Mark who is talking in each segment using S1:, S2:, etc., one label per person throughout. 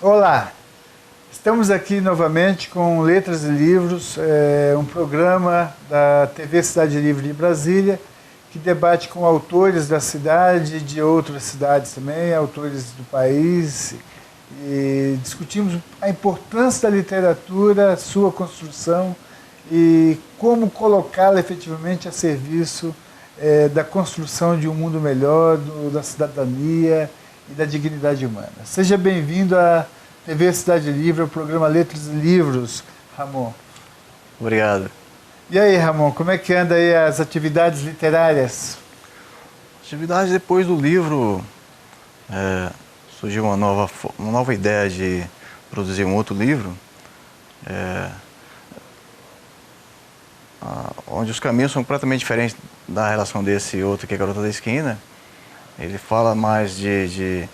S1: Olá, estamos aqui novamente com Letras e Livros, um programa da TV Cidade Livre de Brasília, que debate com autores da cidade e de outras cidades também, autores do país, e discutimos a importância da literatura, sua construção e como colocá-la efetivamente a serviço da construção de um mundo melhor, da cidadania e da dignidade humana. Seja bem-vindo à TV Cidade Livre, ao programa Letras e Livros, Ramon.
S2: Obrigado.
S1: E aí, Ramon, como é que anda aí as atividades literárias?
S2: Atividades depois do livro, surgiu uma nova ideia de produzir um outro livro, onde os caminhos são completamente diferentes da relação desse outro, que é Garota da Esquina. Ele fala mais de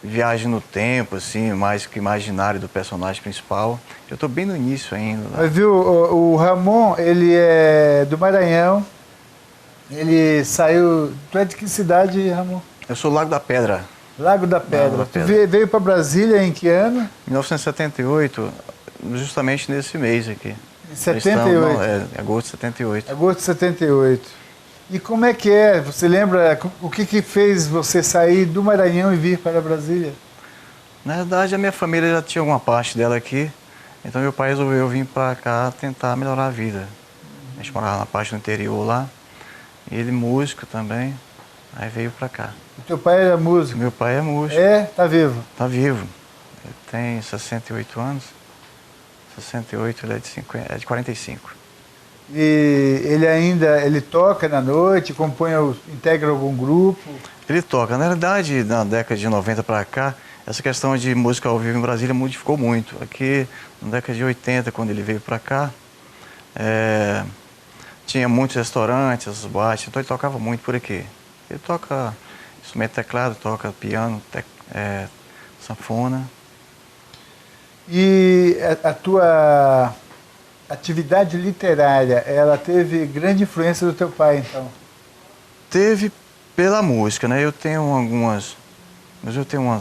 S2: viagem no tempo, assim, mais que imaginário do personagem principal. Eu estou bem no início ainda.
S1: Mas viu, o Ramon, ele é do Maranhão, ele saiu... Tu é de que cidade, Ramon?
S2: Eu sou Lago da Pedra.
S1: Lago da Pedra.
S2: Lago da Pedra.
S1: Tu veio para Brasília em que ano?
S2: 1978, justamente nesse mês aqui.
S1: Em 78?
S2: Agosto de 78.
S1: Agosto de 78. E como é que é? Você lembra o que fez você sair do Maranhão e vir para Brasília?
S2: Na verdade, a minha família já tinha alguma parte dela aqui, então meu pai resolveu vir para cá tentar melhorar a vida. A gente morava na parte do interior lá, e ele músico também, aí veio para cá.
S1: O teu pai era músico?
S2: Meu pai é músico.
S1: É? Tá vivo?
S2: Tá vivo. Ele tem 68 anos. 68, ele é de 45.
S1: E ele toca na noite, integra algum grupo?
S2: Ele toca. Na verdade, na década de 90 para cá, essa questão de música ao vivo em Brasília modificou muito. Aqui, na década de 80, quando ele veio para cá, tinha muitos restaurantes, boates, então ele tocava muito por aqui. Ele toca instrumento teclado, toca piano, sanfona.
S1: E a tua atividade literária, ela teve grande influência do teu pai, então?
S2: Teve pela música, né? Eu tenho umas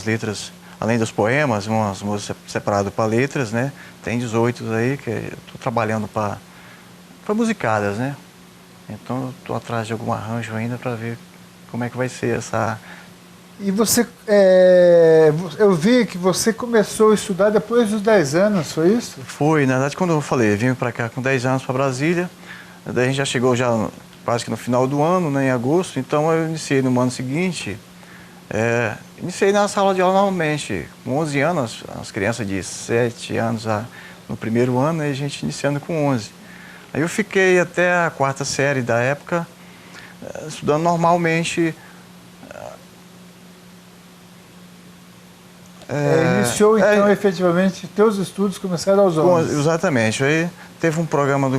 S2: letras, além dos poemas, umas músicas separadas para letras, né? Tem 18 aí que eu estou trabalhando para musicadas, né? Então eu estou atrás de algum arranjo ainda para ver como é que vai ser essa...
S1: E você, eu vi que você começou a estudar depois dos 10 anos, foi isso?
S2: Foi, na verdade, quando eu falei, vim para cá com 10 anos para Brasília, daí a gente já chegou quase que no final do ano, né, em agosto, então eu iniciei no ano seguinte, iniciei na sala de aula normalmente, com 11 anos, as crianças de 7 anos no primeiro ano, e a gente iniciando com 11. Aí eu fiquei até a quarta série da época, estudando normalmente.
S1: Iniciou, então, efetivamente, teus estudos começaram aos 11.
S2: Exatamente. Aí teve um programa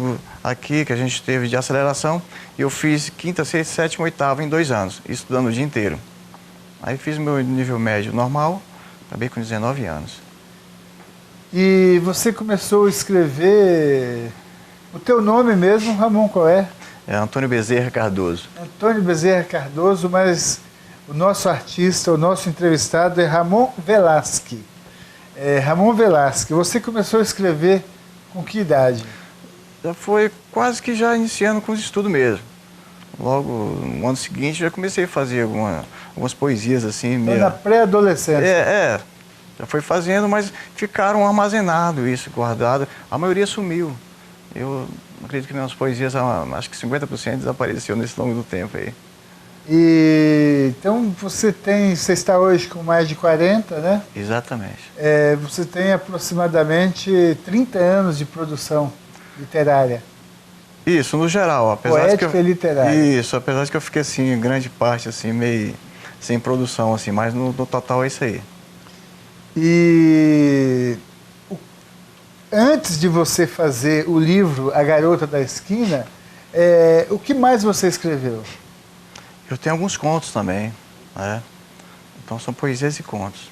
S2: aqui que a gente teve de aceleração e eu fiz quinta, sexta, sétima, oitava em 2 anos, estudando o dia inteiro. Aí fiz meu nível médio normal, acabei com 19 anos.
S1: E você começou a escrever... O teu nome mesmo, Ramon, qual é?
S2: É Antônio Bezerra Cardoso.
S1: Antônio Bezerra Cardoso, mas... O nosso artista, o nosso entrevistado é Ramon Velasque. Ramon Velasque, você começou a escrever com que idade?
S2: Já foi quase que já iniciando com os estudos mesmo. Logo no ano seguinte já comecei a fazer algumas poesias assim.
S1: Então, na pré-adolescência?
S2: Já foi fazendo, mas ficaram armazenados isso, guardado. A maioria sumiu. Eu acredito que minhas poesias, acho que 50% desapareceu nesse longo do tempo aí.
S1: E então você está hoje com mais de 40, né?
S2: Exatamente.
S1: Você tem aproximadamente 30 anos de produção literária.
S2: Isso, no geral.
S1: Poética e literária.
S2: Isso, apesar de que eu fiquei assim, grande parte, assim, meio sem produção, assim, mas no total é isso aí.
S1: E antes de você fazer o livro A Garota da Esquina, o que mais você escreveu?
S2: Eu tenho alguns contos também, né? Então são poesias e contos.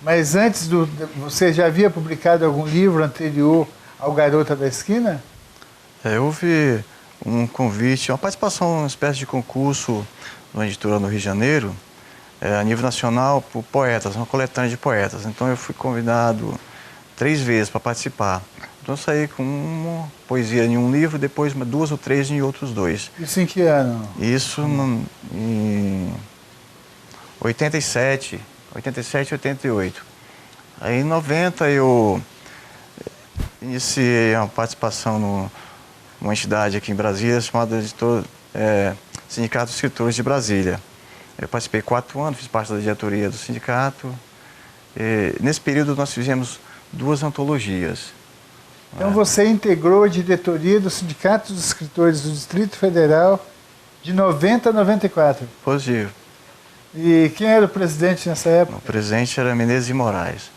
S1: Mas antes você já havia publicado algum livro anterior ao Garota da Esquina?
S2: Houve um convite, uma participação, uma espécie de concurso numa editora no Rio de Janeiro, a nível nacional, por poetas, uma coletânea de poetas. Então eu fui convidado 3 vezes para participar. Então eu saí com uma poesia em um livro, depois 2 ou 3 em outros 2.
S1: Isso em que ano?
S2: Isso em 87, 88. Aí em 90 eu iniciei uma participação numa entidade aqui em Brasília chamada Sindicato dos Escritores de Brasília. Eu participei 4 anos, fiz parte da diretoria do sindicato. Nesse período nós fizemos 2 antologias.
S1: Então você integrou a diretoria do Sindicato dos Escritores do Distrito Federal de 90 a 94.
S2: Positivo.
S1: E quem era o presidente nessa época?
S2: O presidente era Menezes de Moraes.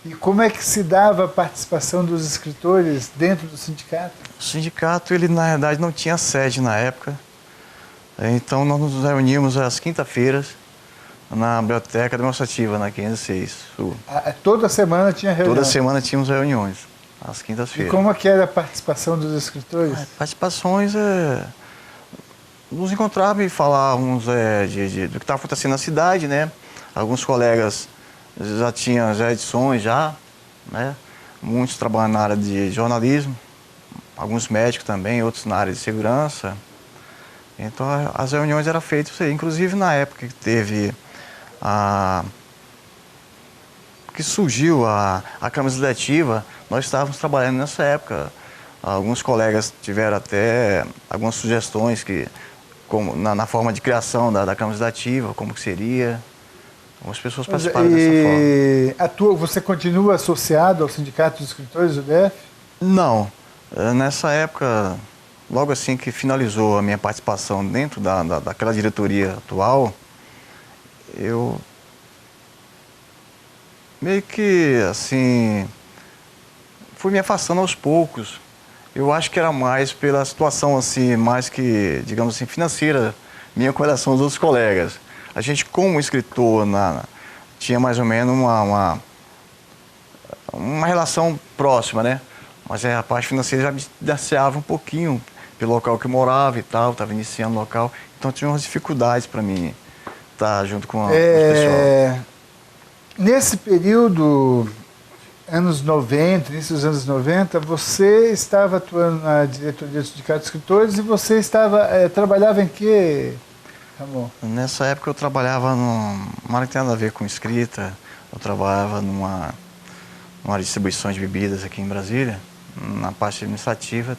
S1: E como é que se dava a participação dos escritores dentro do sindicato?
S2: O sindicato, ele na verdade não tinha sede na época. Então nós nos reuníamos às quinta-feiras na biblioteca demonstrativa, na 506 Sul.
S1: Toda semana tinha reunião?
S2: Toda semana tínhamos reuniões, às
S1: E
S2: quintas-feiras.
S1: como é que era a participação dos escritores?
S2: Participações, nos encontrávamos e falávamos do que estava acontecendo na cidade, né? Alguns colegas já tinham edições né? Muitos trabalham na área de jornalismo, alguns médicos também, outros na área de segurança. Então as reuniões eram feitas aí, inclusive na época que teve que surgiu a Câmara Legislativa, nós estávamos trabalhando nessa época. Alguns colegas tiveram até algumas sugestões na forma de criação da Câmara Legislativa, como que seria. Algumas pessoas participaram dessa forma.
S1: Você continua associado ao Sindicato dos Escritores do DF?
S2: Não. Nessa época, logo assim que finalizou a minha participação dentro daquela diretoria atual, eu meio que, assim, fui me afastando aos poucos. Eu acho que era mais pela situação, assim, mais que, digamos assim, financeira, minha com relação aos outros colegas. A gente, como escritor, tinha mais ou menos uma relação próxima, né? Mas a parte financeira já me distanciava um pouquinho pelo local que eu morava e tal, estava iniciando o local. Então tinha umas dificuldades para mim estar junto com o pessoal.
S1: Nesse período, anos 90, início dos anos 90, você estava atuando na diretoria do Sindicato de Escritores e você trabalhava em que, Ramon?
S2: Nessa época eu trabalhava numa área que tem nada a ver com escrita. Eu trabalhava numa distribuição de bebidas aqui em Brasília, na parte administrativa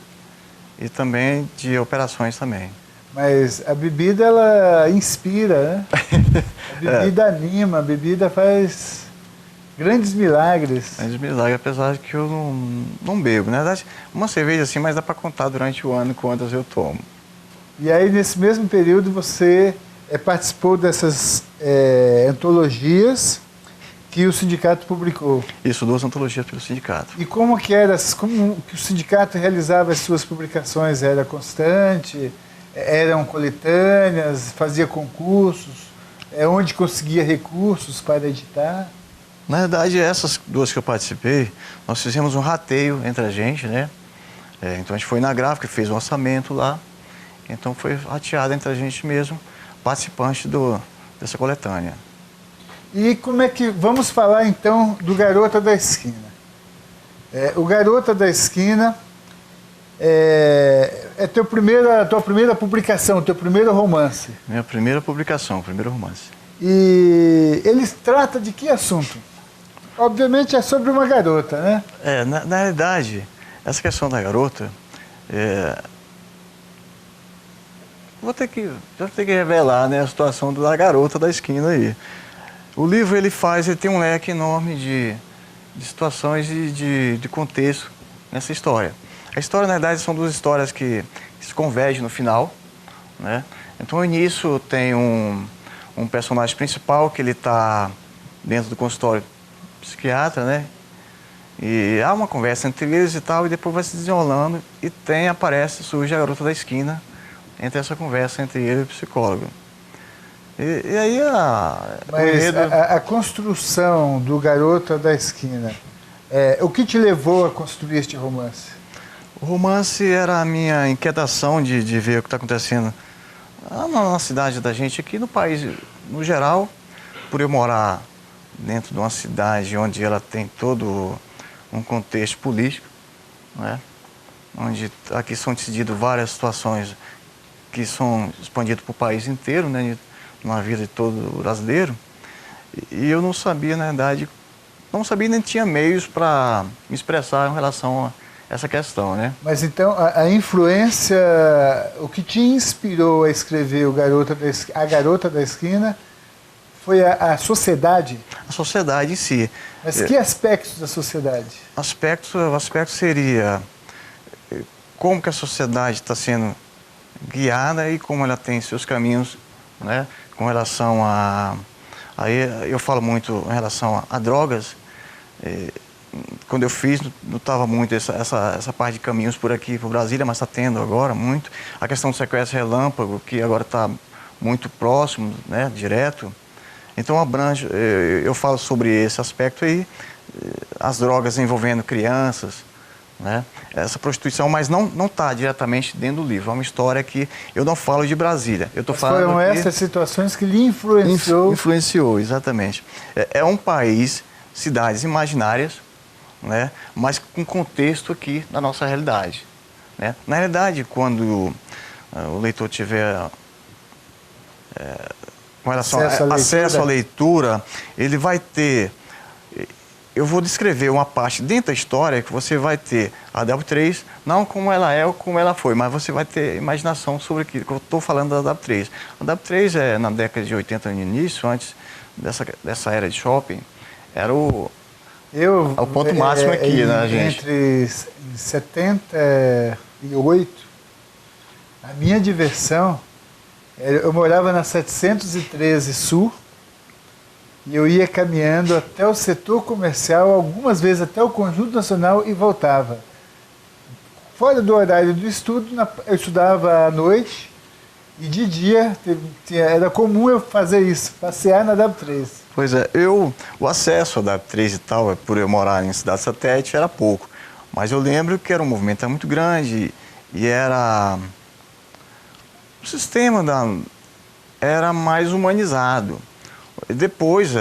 S2: e também de operações também.
S1: Mas a bebida, ela inspira, né? A bebida anima, a bebida faz grandes milagres.
S2: Grandes milagres, apesar de que eu não bebo. Na verdade, uma cerveja assim, mas dá para contar durante o ano quantas eu tomo.
S1: E aí, nesse mesmo período, você participou dessas antologias que o sindicato publicou.
S2: Isso, 2 antologias pelo sindicato.
S1: E como que que o sindicato realizava as suas publicações? Era constante? Eram coletâneas? Fazia concursos? Onde conseguia recursos para editar?
S2: Na verdade, essas 2 que eu participei, nós fizemos um rateio entre a gente, né? Então a gente foi na gráfica, fez um orçamento lá. Então foi rateado entre a gente mesmo, participante dessa coletânea.
S1: E como é que... Vamos falar então do Garota da Esquina. O Garota da Esquina é a tua primeira publicação, teu primeiro romance.
S2: Minha primeira publicação, primeiro romance.
S1: E ele trata de que assunto? Obviamente é sobre uma garota, né?
S2: Na realidade, essa questão da garota, vou ter que revelar, né, a situação da garota da esquina aí. O livro ele tem um leque enorme de situações e de contexto nessa história. A história, na verdade, são 2 histórias que se convergem no final, né? Então, no início tem um personagem principal que ele está dentro do consultório psiquiatra, né? E há uma conversa entre eles e tal, e depois vai se desenrolando e surge a garota da esquina entre essa conversa entre ele e o psicólogo. E aí
S1: Mas a construção do Garota da Esquina, o que te levou a construir este romance?
S2: O romance era a minha inquietação de ver o que está acontecendo na cidade da gente aqui, no país no geral, por eu morar dentro de uma cidade onde ela tem todo um contexto político, né? Onde aqui são decididas várias situações que são expandidas para o país inteiro, né? Na vida de todo brasileiro. E eu não sabia, na verdade, nem tinha meios para me expressar em relação a essa questão, né?
S1: Mas então a influência, o que te inspirou a escrever A Garota da Esquina foi a sociedade?
S2: A sociedade em si.
S1: Mas que aspectos da sociedade?
S2: O aspecto seria como que a sociedade está sendo guiada e como ela tem seus caminhos, né? Com relação aí eu falo muito em relação a drogas. Quando eu fiz, não estava muito essa parte de caminhos por aqui, por Brasília, mas está tendo agora muito. A questão do sequestro relâmpago, que agora está muito próximo, né, direto. Então abrange, eu falo sobre esse aspecto aí, as drogas envolvendo crianças, né, essa prostituição, mas não está diretamente dentro do livro. É uma história que eu não falo de Brasília. Eu tô falando
S1: foram essas situações que lhe influenciou?
S2: Influenciou, exatamente. É um país, cidades imaginárias, né, mas com contexto aqui da nossa realidade, né? Na realidade, quando o leitor tiver com relação a acesso à leitura, ele vai ter... Eu vou descrever uma parte dentro da história que você vai ter a W3, não como ela é ou como ela foi, mas você vai ter imaginação sobre aquilo que eu estou falando da W3. A W3 é na década de 80, no início, antes dessa era de shopping, era o ponto máximo aqui, né, gente?
S1: Entre 78, a minha diversão, eu morava na 713 Sul, e eu ia caminhando até o setor comercial, algumas vezes até o Conjunto Nacional e voltava. Fora do horário do estudo, eu estudava à noite e de dia era comum eu fazer isso, passear na W3.
S2: Pois é, o acesso à W3 e tal, por eu morar em cidade satélite, era pouco. Mas eu lembro que era um movimento muito grande e o sistema era mais humanizado. Depois,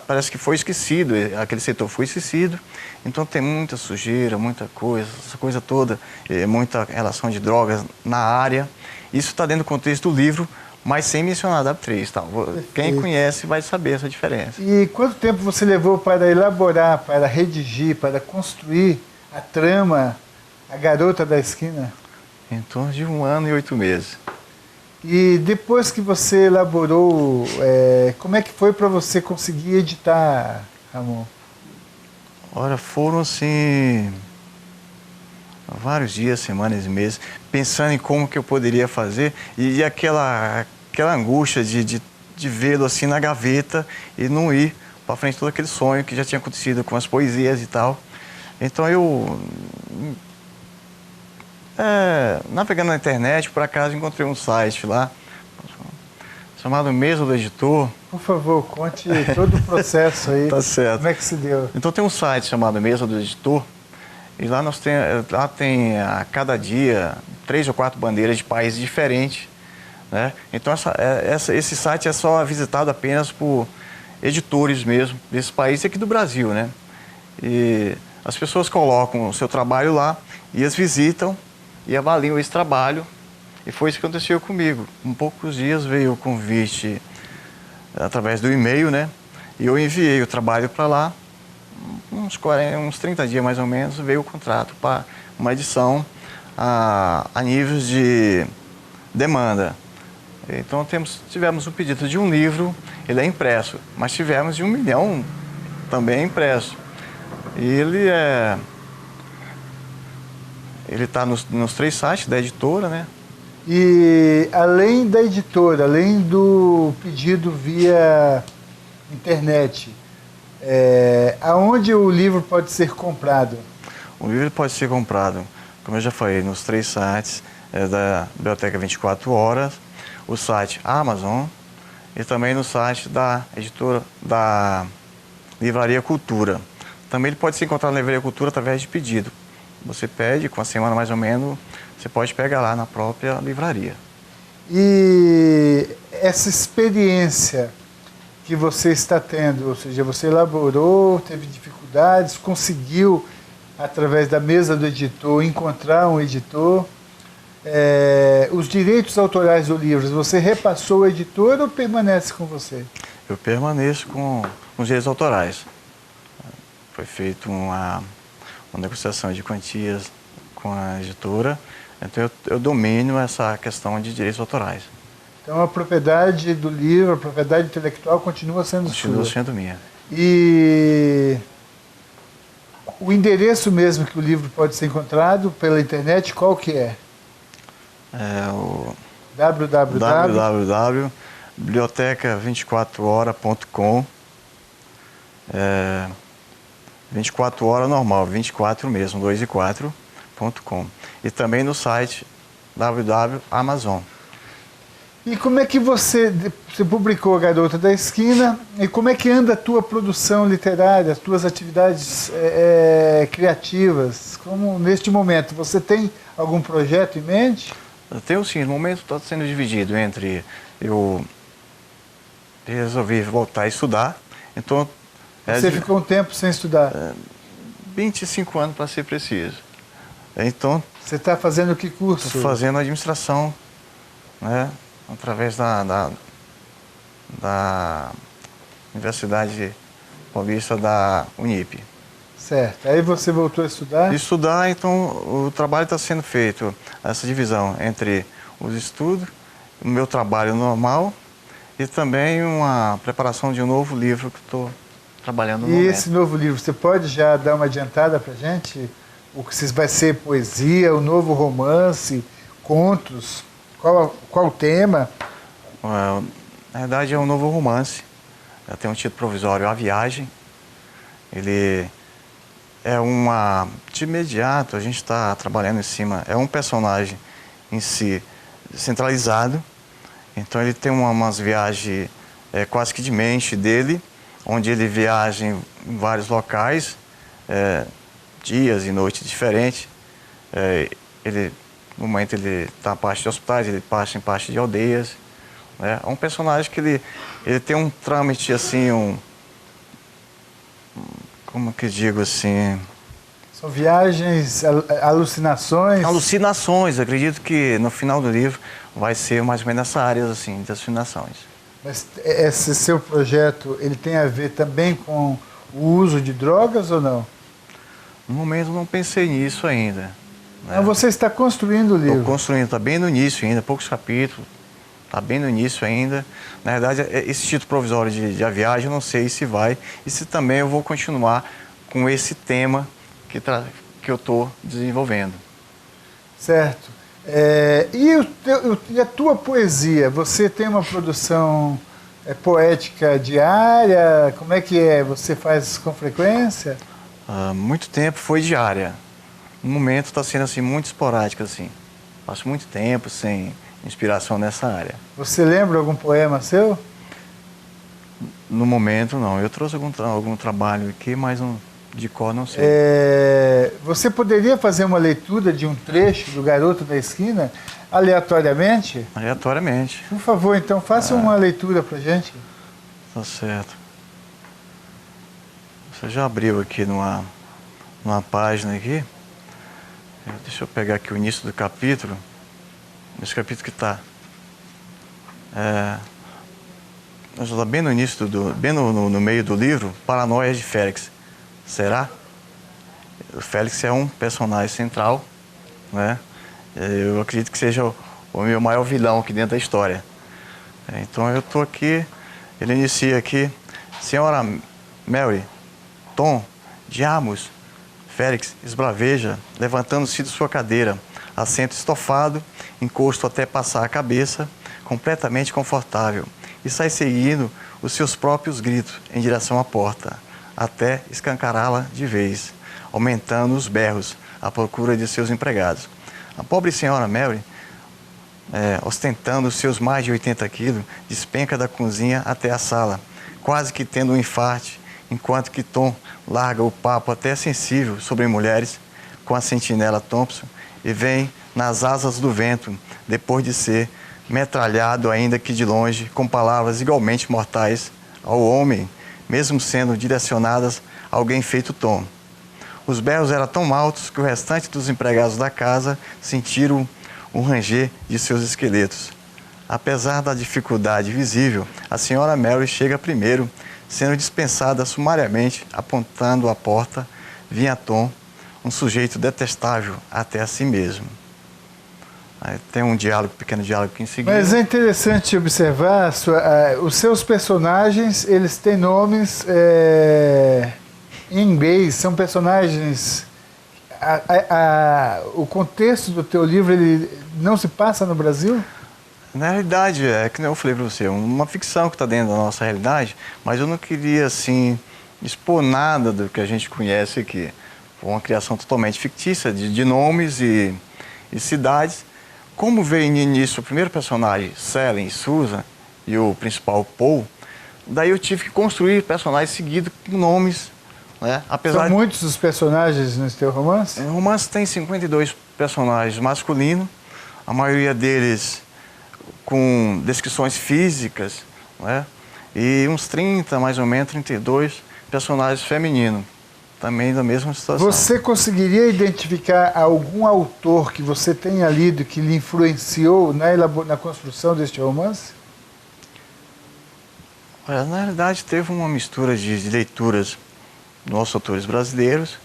S2: parece que foi esquecido, aquele setor foi esquecido, então tem muita sujeira, muita coisa, essa coisa toda, muita relação de drogas na área. Isso está dentro do contexto do livro, mas sem mencionar a W3. Tá? Quem conhece vai saber essa diferença.
S1: E quanto tempo você levou para elaborar, para redigir, para construir a trama A Garota da Esquina?
S2: Em torno de 1 ano e 8 meses.
S1: E depois que você elaborou, como é que foi para você conseguir editar, Ramon?
S2: Olha, foram assim vários dias, semanas e meses, pensando em como que eu poderia fazer e aquela angústia de vê-lo assim na gaveta e não ir para frente todo aquele sonho que já tinha acontecido com as poesias e tal. Então eu navegando na internet, por acaso encontrei um site lá, chamado Mesa do Editor.
S1: Por favor, conte todo o processo aí.
S2: Tá certo.
S1: Como é que se deu?
S2: Então tem um site chamado Mesa do Editor, e lá tem a cada dia 3 ou 4 bandeiras de países diferentes, né? Então esse site é só visitado apenas por editores mesmo, desse país e aqui do Brasil, né? E as pessoas colocam o seu trabalho lá e as visitam e avaliam esse trabalho. E foi isso que aconteceu comigo. Em poucos dias veio o convite através do e-mail, né? E eu enviei o trabalho para lá. Uns 30 dias mais ou menos veio o contrato para uma edição a níveis de demanda. Então tivemos um pedido de um livro, ele é impresso, mas tivemos de 1 milhão também impresso. E ele está nos 3 sites da editora, né?
S1: E além da editora, além do pedido via internet, Aonde o livro pode ser comprado?
S2: O livro pode ser comprado, como eu já falei, nos 3 sites da Biblioteca 24 Horas, o site Amazon e também no site da editora da Livraria Cultura. Também ele pode ser encontrado na Livraria Cultura através de pedido. Você pede, com uma semana mais ou menos, você pode pegar lá na própria livraria.
S1: E essa experiência que você está tendo, ou seja, você elaborou, teve dificuldades, conseguiu, através da mesa do editor, encontrar um editor. Os direitos autorais do livro, você repassou ao editor ou permanece com você?
S2: Eu permaneço com os direitos autorais. Foi feita uma negociação de quantias com a editora, então eu domino essa questão de direitos autorais.
S1: Então a propriedade do livro, a propriedade intelectual continua sendo sua.
S2: Continua sendo minha.
S1: E o endereço mesmo que o livro pode ser encontrado pela internet, qual que é?
S2: O
S1: www.biblioteca24hora.com
S2: 24 horas normal, 24 mesmo, 2 e 4.com. E também no site www.amazon.
S1: E como é que você publicou A Garota da Esquina, e como é que anda a tua produção literária, as tuas atividades criativas? Como neste momento, você tem algum projeto em mente?
S2: Eu tenho sim, no momento está sendo dividido entre eu resolvi voltar a estudar, então...
S1: Você ficou um tempo sem estudar?
S2: 25 anos para ser preciso. Então...
S1: Você está fazendo que curso?
S2: Estou fazendo administração, né, através da Universidade Paulista da Unip.
S1: Certo. Aí você voltou a estudar?
S2: Estudar, então o trabalho está sendo feito, essa divisão entre os estudos, o meu trabalho normal e também uma preparação de um novo livro que estou trabalhando no momento.
S1: E esse novo livro, você pode já dar uma adiantada para a gente? O que vai ser poesia, o novo romance, contos? Qual o tema?
S2: Na verdade é um novo romance. Tem um título provisório, A Viagem. Ele é de imediato, a gente está trabalhando em cima, é um personagem em si centralizado. Então ele tem umas viagens quase que de mente dele, onde ele viaja em vários locais, dias e noites diferentes. No momento ele está em parte de hospitais, ele passa em parte de aldeias. É um personagem que ele tem um trâmite assim, como que digo assim...
S1: São viagens, alucinações?
S2: Alucinações, acredito que no final do livro vai ser mais ou menos nessa área assim, de alucinações.
S1: Mas esse seu projeto, ele tem a ver também com o uso de drogas ou não?
S2: No momento não pensei nisso ainda. Né?
S1: Mas você está construindo o livro?
S2: Estou construindo, está bem no início ainda, poucos capítulos, está bem no início ainda. Na verdade, esse título provisório de A Viagem, eu não sei se vai, e se também eu vou continuar com esse tema que eu estou desenvolvendo.
S1: Certo. E a tua poesia? Você tem uma produção poética diária? Como é que é? Você faz com frequência?
S2: Muito tempo foi diária. No momento está sendo assim, muito esporádica. Assim. Passo muito tempo sem inspiração nessa área.
S1: Você lembra algum poema seu?
S2: No momento não. Eu trouxe algum trabalho aqui, mas de cor não sei.
S1: Você poderia fazer uma leitura de um trecho do Garoto da Esquina, aleatoriamente?
S2: Aleatoriamente.
S1: Por favor, então, faça uma leitura pra gente.
S2: Tá certo. Você já abriu aqui numa página aqui. Deixa eu pegar aqui o início do capítulo. Esse capítulo que está... Nós estamos bem no início, bem no meio do livro, Paranoia de Félix. Será? O Félix é um personagem central, né? Eu acredito que seja o meu maior vilão aqui dentro da história. Então eu estou aqui, ele inicia aqui: Senhora Mary, Tom, diamos. Félix esbraveja, levantando-se de sua cadeira, assento estofado, encosto até passar a cabeça, completamente confortável, e sai seguindo os seus próprios gritos em direção à porta. até escancará-la de vez, aumentando os berros à procura de seus empregados. A pobre senhora Mary, ostentando seus mais de 80 quilos, despenca da cozinha até a sala, quase que tendo um infarte, enquanto que Tom larga o papo até sensível sobre mulheres com a sentinela Thompson e vem nas asas do vento, depois de ser metralhado, ainda que de longe, com palavras igualmente mortais ao homem, mesmo sendo direcionadas a alguém feito Tom. Os berros eram tão altos que o restante dos empregados da casa sentiram o ranger de seus esqueletos. Apesar da dificuldade visível, a senhora Mary chega primeiro, sendo dispensada sumariamente, apontando a porta, vinha Tom, um sujeito detestável até a si mesmo. Aí tem um pequeno diálogo aqui em seguida.
S1: Mas é interessante observar, os seus personagens, eles têm nomes em inglês, são personagens... o contexto do teu livro, ele não se passa no Brasil?
S2: Na realidade, é que eu falei para você, uma ficção que está dentro da nossa realidade, mas eu não queria, assim, expor nada do que a gente conhece aqui. Foi uma criação totalmente fictícia, de nomes e cidades. Como veio no início o primeiro personagem, Selen e Susan, e o principal, Paul, daí eu tive que construir personagens seguidos com nomes, né? Apesar
S1: São muitos os personagens nesse teu romance?
S2: O romance tem 52 personagens masculinos, a maioria deles com descrições físicas, né? E uns 30, mais ou menos, 32 personagens femininos, também da mesma situação.
S1: Você conseguiria identificar algum autor que você tenha lido que lhe influenciou na construção deste romance?
S2: Olha, na realidade, teve uma mistura de leituras dos nossos autores brasileiros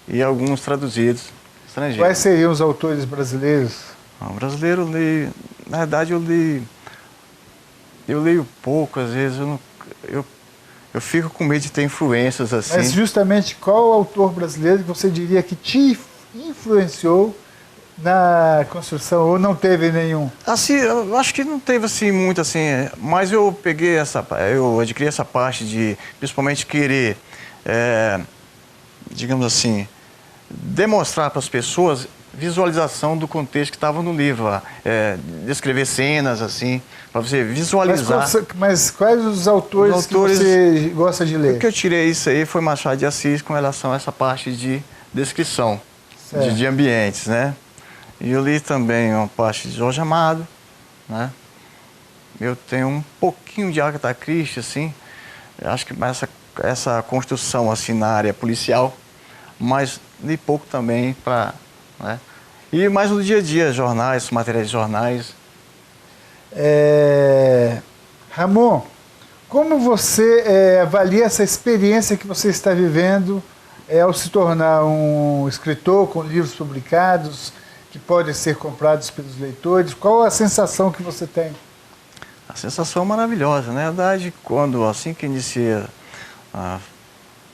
S2: e alguns traduzidos estrangeiros.
S1: Quais seriam os autores brasileiros?
S2: O brasileiro na verdade eu leio pouco, às vezes eu fico com medo de ter influências assim.
S1: Mas justamente qual autor brasileiro que você diria que te influenciou na construção, ou não teve nenhum?
S2: Assim, eu acho que não teve assim muito assim, mas eu eu adquiri essa parte de principalmente querer, digamos assim, demonstrar para as pessoas visualização do contexto que estava no livro, descrever cenas assim, para você visualizar.
S1: Mas quais os autores que você gosta de ler?
S2: O que eu tirei isso aí foi Machado de Assis com relação a essa parte de descrição de ambientes, né? E eu li também uma parte de Jorge Amado, né? Eu tenho um pouquinho de Agatha Christie, assim, eu acho que essa construção assim na área policial, mas li pouco também para, né? E mais no dia a dia, jornais, materiais de jornais.
S1: Ramon, como você avalia essa experiência que você está vivendo ao se tornar um escritor com livros publicados, que podem ser comprados pelos leitores? Qual a sensação que você tem?
S2: A sensação maravilhosa, né? Na verdade, assim que iniciei a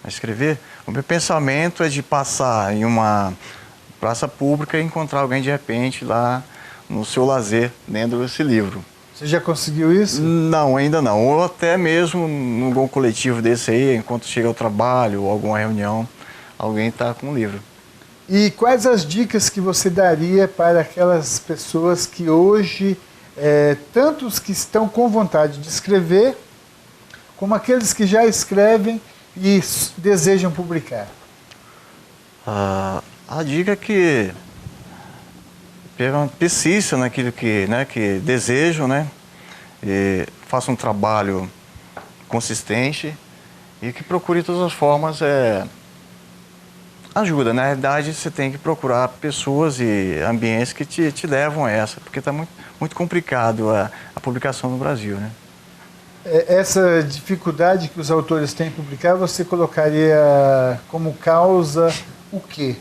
S2: escrever, o meu pensamento é de passar em uma praça pública e encontrar alguém de repente lá no seu lazer, lendo esse livro.
S1: Você já conseguiu isso?
S2: Não, ainda não. Ou até mesmo num coletivo desse aí, enquanto chega ao trabalho ou alguma reunião, alguém está com um livro.
S1: E quais as dicas que você daria para aquelas pessoas que hoje, tanto os que estão com vontade de escrever, como aqueles que já escrevem e desejam publicar?
S2: A dica é que persista naquilo que desejam, né? E faça um trabalho consistente e que procure de todas as formas ajuda. Na realidade, você tem que procurar pessoas e ambientes que te levam a essa, porque está muito, muito complicado a publicação no Brasil, né?
S1: Essa dificuldade que os autores têm em publicar, você colocaria como causa o quê?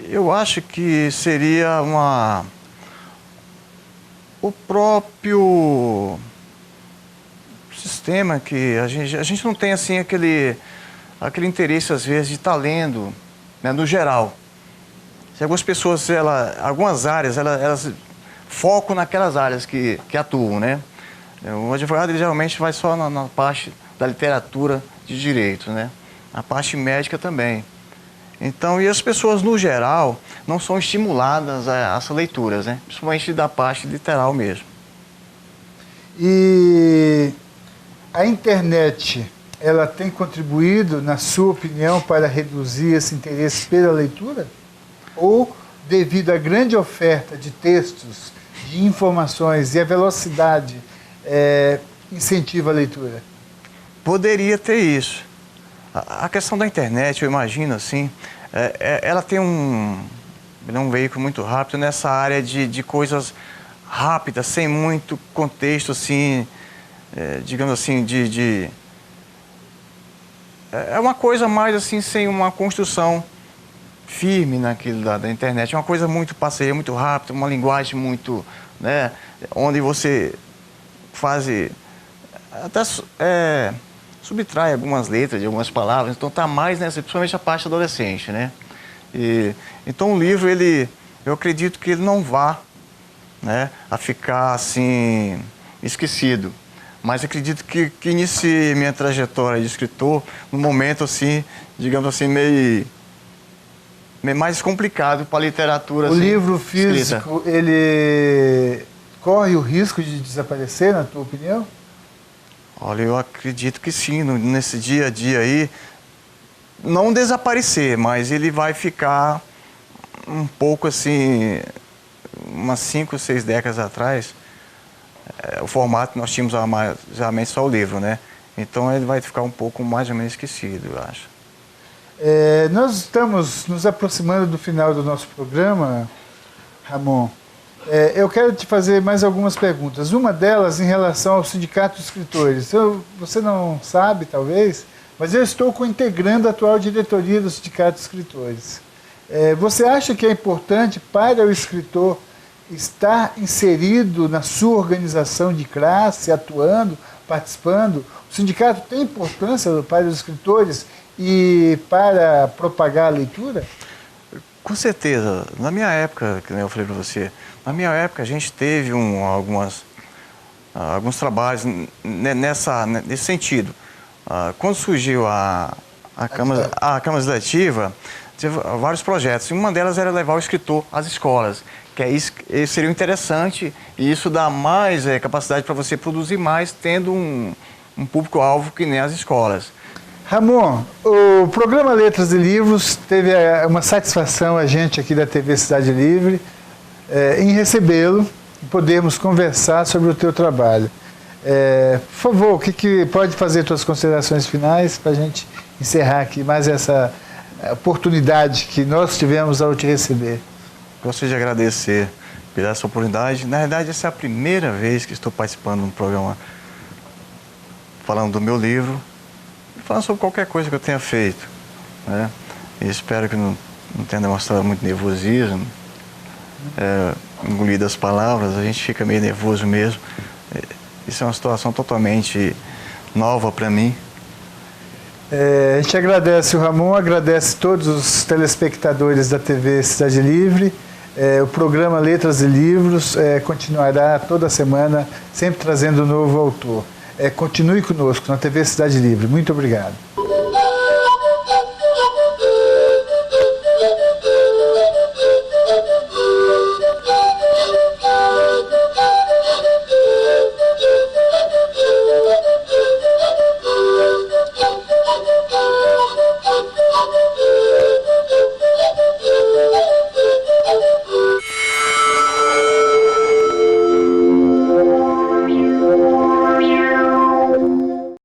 S2: Eu acho que seria o próprio sistema que a gente não tem assim aquele interesse às vezes de estar lendo, né, no geral. Se algumas pessoas, algumas áreas, elas focam naquelas áreas que atuam, né? O advogado ele geralmente vai só na parte da literatura de direito, né? A parte médica também. Então, e as pessoas, no geral, não são estimuladas a essas leituras, né? Principalmente da parte literal mesmo.
S1: E a internet, ela tem contribuído, na sua opinião, para reduzir esse interesse pela leitura? Ou, devido à grande oferta de textos, de informações e a velocidade, incentiva a leitura?
S2: Poderia ter isso. A questão da internet, eu imagino assim, ela tem um veículo muito rápido nessa área de coisas rápidas, sem muito contexto, assim, digamos assim, é uma coisa mais assim, sem uma construção firme naquilo da internet. É uma coisa muito passeia, muito rápida, uma linguagem muito, né, onde você faz, até subtrai algumas letras de algumas palavras, então está mais nessa, principalmente a parte adolescente, né? Então o livro, eu acredito que ele não vá, né, a ficar assim esquecido, mas acredito que iniciei minha trajetória de escritor num momento assim, digamos assim, meio mais complicado para a literatura.
S1: O
S2: assim,
S1: livro físico,
S2: escrita.
S1: ele corre o risco de desaparecer, na tua opinião?
S2: Olha, eu acredito que sim, nesse dia a dia aí, não desaparecer, mas ele vai ficar um pouco assim, umas 5, 6 décadas atrás, o formato que nós tínhamos geralmente só o livro, né? Então ele vai ficar um pouco mais ou menos esquecido, eu acho.
S1: Nós estamos nos aproximando do final do nosso programa, Ramon. Eu quero te fazer mais algumas perguntas. Uma delas em relação ao Sindicato de Escritores. Você não sabe, talvez, mas eu estou integrando a atual diretoria do Sindicato de Escritores. Você acha que é importante para o escritor estar inserido na sua organização de classe, atuando, participando? O sindicato tem importância para os escritores e para propagar a leitura?
S2: Com certeza. Na minha época, que eu falei para você, na minha época a gente teve alguns trabalhos nesse sentido. Quando surgiu a Câmara Legislativa, teve vários projetos. E uma delas era levar o escritor às escolas, que isso seria interessante e isso dá mais capacidade para você produzir mais, tendo um público-alvo que nem as escolas.
S1: Ramon, o programa Letras e Livros teve uma satisfação a gente aqui da TV Cidade Livre em recebê-lo e podermos conversar sobre o teu trabalho. Por favor, o que pode fazer tuas considerações finais para a gente encerrar aqui mais essa oportunidade que nós tivemos ao te receber?
S2: Gostaria de agradecer pela essa oportunidade. Na verdade, essa é a primeira vez que estou participando de um programa falando do meu livro, falando sobre qualquer coisa que eu tenha feito, né? E espero que não tenha demonstrado muito nervosismo, engolido as palavras, a gente fica meio nervoso mesmo. Isso é uma situação totalmente nova para mim.
S1: A gente agradece o Ramon, agradece todos os telespectadores da TV Cidade Livre. O programa Letras e Livros continuará toda semana, sempre trazendo um novo autor. Continue conosco na TV Cidade Livre. Muito obrigado.